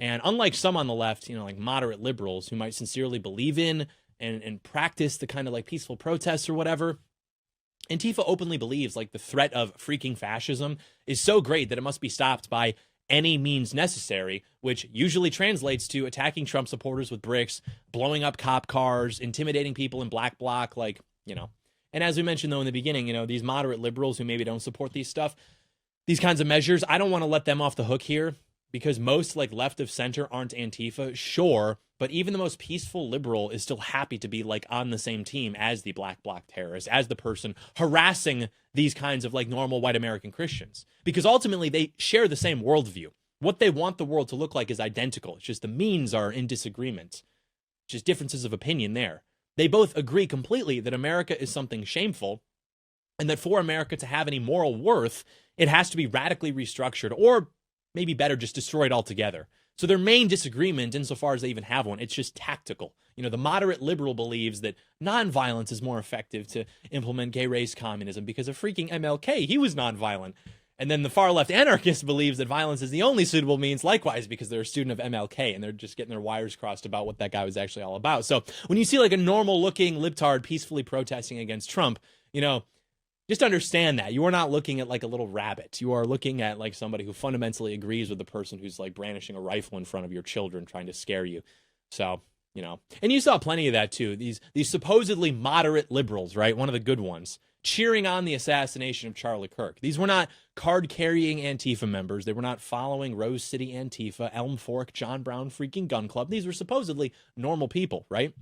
And unlike some on the left, like moderate liberals who might sincerely believe in and practice the kind of like peaceful protests or whatever, Antifa openly believes like the threat of freaking fascism is so great that it must be stopped by any means necessary, which usually translates to attacking Trump supporters with bricks, blowing up cop cars, intimidating people in black bloc, And as we mentioned, though, in the beginning, these moderate liberals who maybe don't support these kinds of measures, I don't want to let them off the hook here because most like left of center aren't Antifa, sure, but even the most peaceful liberal is still happy to be like on the same team as the black bloc terrorist, as the person harassing these kinds of like normal white American Christians, because ultimately they share the same worldview. What they want the world to look like is identical. It's just the means are in disagreement, just differences of opinion there. They both agree completely that America is something shameful and that for America to have any moral worth, it has to be radically restructured or maybe better, just destroyed altogether. So their main disagreement, insofar as they even have one, it's just tactical. The moderate liberal believes that nonviolence is more effective to implement gay race communism because of freaking MLK. He was nonviolent. And then the far left anarchist believes that violence is the only suitable means, likewise, because they're a student of MLK and they're just getting their wires crossed about what that guy was actually all about. So when you see like a normal looking libtard peacefully protesting against Trump, just understand that you are not looking at like a little rabbit. You are looking at like somebody who fundamentally agrees with the person who's like brandishing a rifle in front of your children trying to scare you. So, and you saw plenty of that too. These supposedly moderate liberals, right? One of the good ones, cheering on the assassination of Charlie Kirk. These were not card-carrying Antifa members. They were not following Rose City Antifa, Elm Fork, John Brown freaking gun club. These were supposedly normal people, right?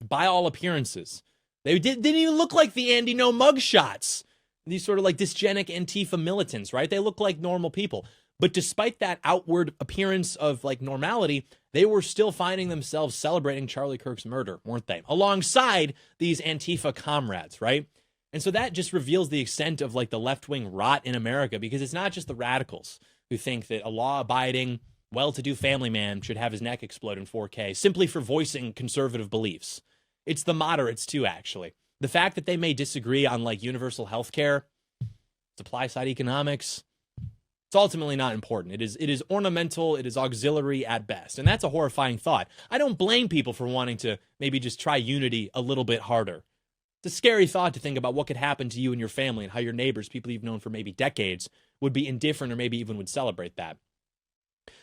By all appearances. They didn't even look like the Andy No mug shots. These sort of like dysgenic Antifa militants, right? They look like normal people. But despite that outward appearance of like normality, they were still finding themselves celebrating Charlie Kirk's murder, weren't they? Alongside these Antifa comrades, right? And so that just reveals the extent of like the left-wing rot in America, because it's not just the radicals who think that a law-abiding, well-to-do family man should have his neck explode in 4K simply for voicing conservative beliefs. It's the moderates too, actually. The fact that they may disagree on like universal health care, supply side economics, it's ultimately not important. It is ornamental, it is auxiliary at best. And that's a horrifying thought. I don't blame people for wanting to maybe just try unity a little bit harder. It's a scary thought to think about what could happen to you and your family and how your neighbors, people you've known for maybe decades, would be indifferent or maybe even would celebrate that.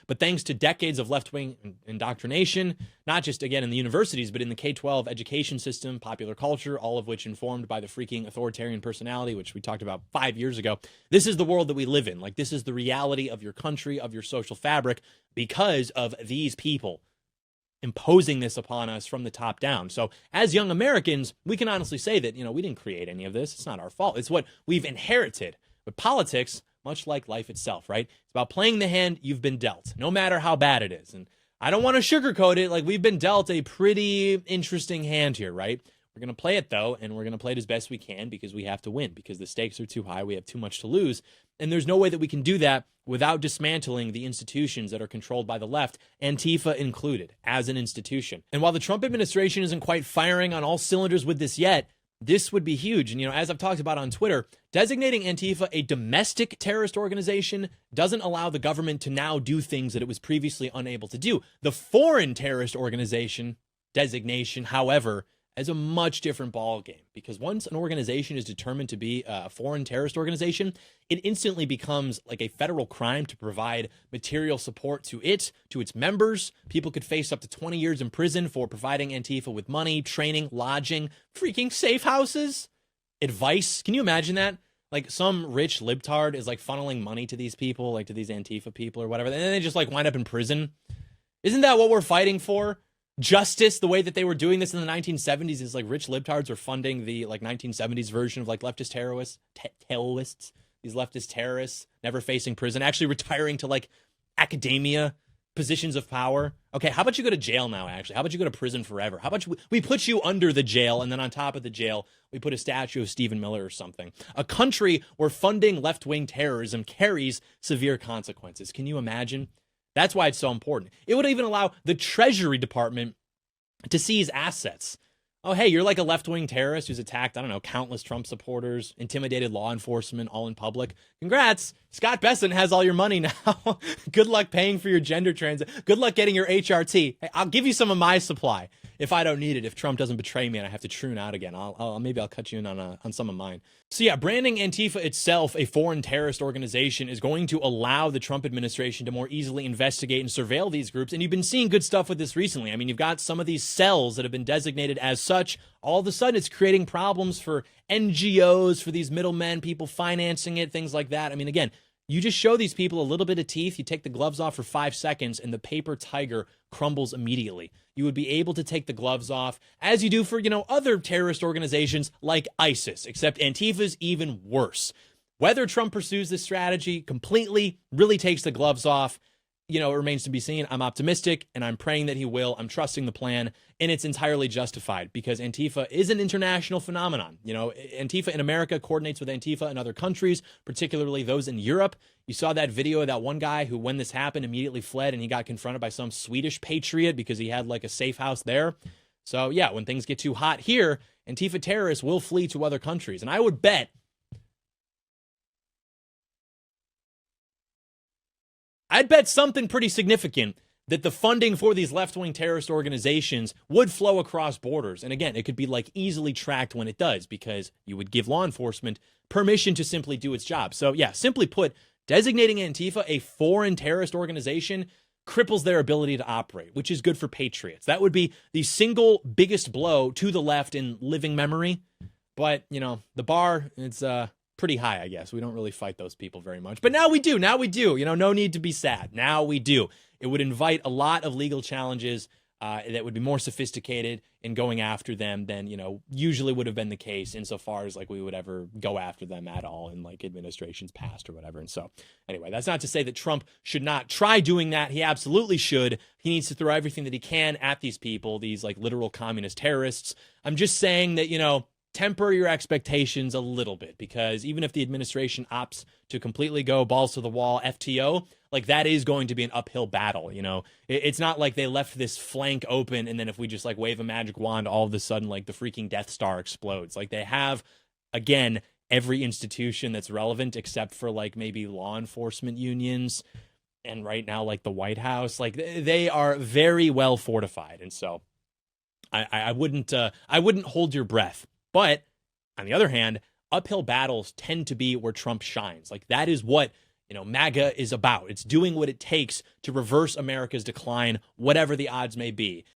But thanks to decades of left-wing indoctrination, not just, again, in the universities, but in the K-12 education system, popular culture, all of which informed by the freaking authoritarian personality, which we talked about 5 years ago, this is the world that we live in. Like, this is the reality of your country, of your social fabric, because of these people imposing this upon us from the top down. So as young Americans, we can honestly say that, we didn't create any of this. It's not our fault. It's what we've inherited. But politics, much like life itself, right? It's about playing the hand you've been dealt, no matter how bad it is. And I don't want to sugarcoat it. Like, we've been dealt a pretty interesting hand here, right? We're going to play it, though, and we're going to play it as best we can because we have to win, because the stakes are too high. We have too much to lose. And there's no way that we can do that without dismantling the institutions that are controlled by the left, Antifa included, as an institution. And while the Trump administration isn't quite firing on all cylinders with this yet, this would be huge. And, as I've talked about on Twitter, designating Antifa a domestic terrorist organization doesn't allow the government to now do things that it was previously unable to do. The foreign terrorist organization designation, however, is a much different ballgame, because once an organization is determined to be a foreign terrorist organization, it instantly becomes like a federal crime to provide material support to it, to its members. People could face up to 20 years in prison for providing Antifa with money, training, lodging, freaking safe houses, advice. Can you imagine that? Like, some rich libtard is like funneling money to these people, like to these Antifa people or whatever, and then they just like wind up in prison. Isn't that what we're fighting for? Justice, the way that they were doing this in the 1970s is like rich libtards were funding the like 1970s version of like leftist terrorists, these leftist terrorists never facing prison, actually retiring to like academia positions of power. Okay, how about you go to jail now, actually? How about you go to prison forever? How about we put you under the jail, and then on top of the jail, we put a statue of Stephen Miller or something? A country where funding left-wing terrorism carries severe consequences. Can you imagine? That's why it's so important. It would even allow the Treasury Department to seize assets oh, hey, you're like a left-wing terrorist who's attacked, I don't know, countless Trump supporters, intimidated law enforcement, all in public. Congrats. Scott Besson has all your money now. Good luck paying for your gender transit. Good luck getting your HRT. Hey, I'll give you some of my supply if I don't need it. If Trump doesn't betray me and I have to troon out again, maybe I'll cut you in on some of mine. So yeah, branding Antifa itself a foreign terrorist organization is going to allow the Trump administration to more easily investigate and surveil these groups. And you've been seeing good stuff with this recently. I mean, you've got some of these cells that have been designated as such. All of a sudden, it's creating problems for NGOs, for these middlemen, people financing it, things like that. I mean, again, you just show these people a little bit of teeth, you take the gloves off for 5 seconds, and the paper tiger crumbles immediately. You would be able to take the gloves off, as you do for, other terrorist organizations like ISIS, except Antifa's even worse. Whether Trump pursues this strategy completely, really takes the gloves off, it remains to be seen. I'm optimistic, and I'm praying that he will. I'm trusting the plan, and it's entirely justified because Antifa is an international phenomenon. Antifa in America coordinates with Antifa in other countries, particularly those in Europe. You saw that video of that one guy who, when this happened, immediately fled, and he got confronted by some Swedish patriot because he had like a safe house there. So yeah, when things get too hot here, Antifa terrorists will flee to other countries. And I would bet something pretty significant that the funding for these left-wing terrorist organizations would flow across borders. And again, it could be like easily tracked when it does because you would give law enforcement permission to simply do its job. So yeah, simply put, designating Antifa a foreign terrorist organization cripples their ability to operate, which is good for patriots. That would be the single biggest blow to the left in living memory. But, the bar, it's pretty high, I guess. We don't really fight those people very much. But now we do. No need to be sad. Now we do. It would invite a lot of legal challenges that would be more sophisticated in going after them than, usually would have been the case insofar as like we would ever go after them at all in like administrations past or whatever. And so anyway, that's not to say that Trump should not try doing that. He absolutely should. He needs to throw everything that he can at these people, these like literal communist terrorists. I'm just saying that, temper your expectations a little bit because even if the administration opts to completely go balls to the wall FTO, like that is going to be an uphill battle. It's not like they left this flank open and then if we just like wave a magic wand, all of a sudden like the freaking Death Star explodes. Like they have, again, every institution that's relevant except for like maybe law enforcement unions and right now like the White House. Like they are very well fortified. And so I wouldn't hold your breath. But on the other hand, uphill battles tend to be where Trump shines. Like that is what, MAGA is about. It's doing what it takes to reverse America's decline, whatever the odds may be.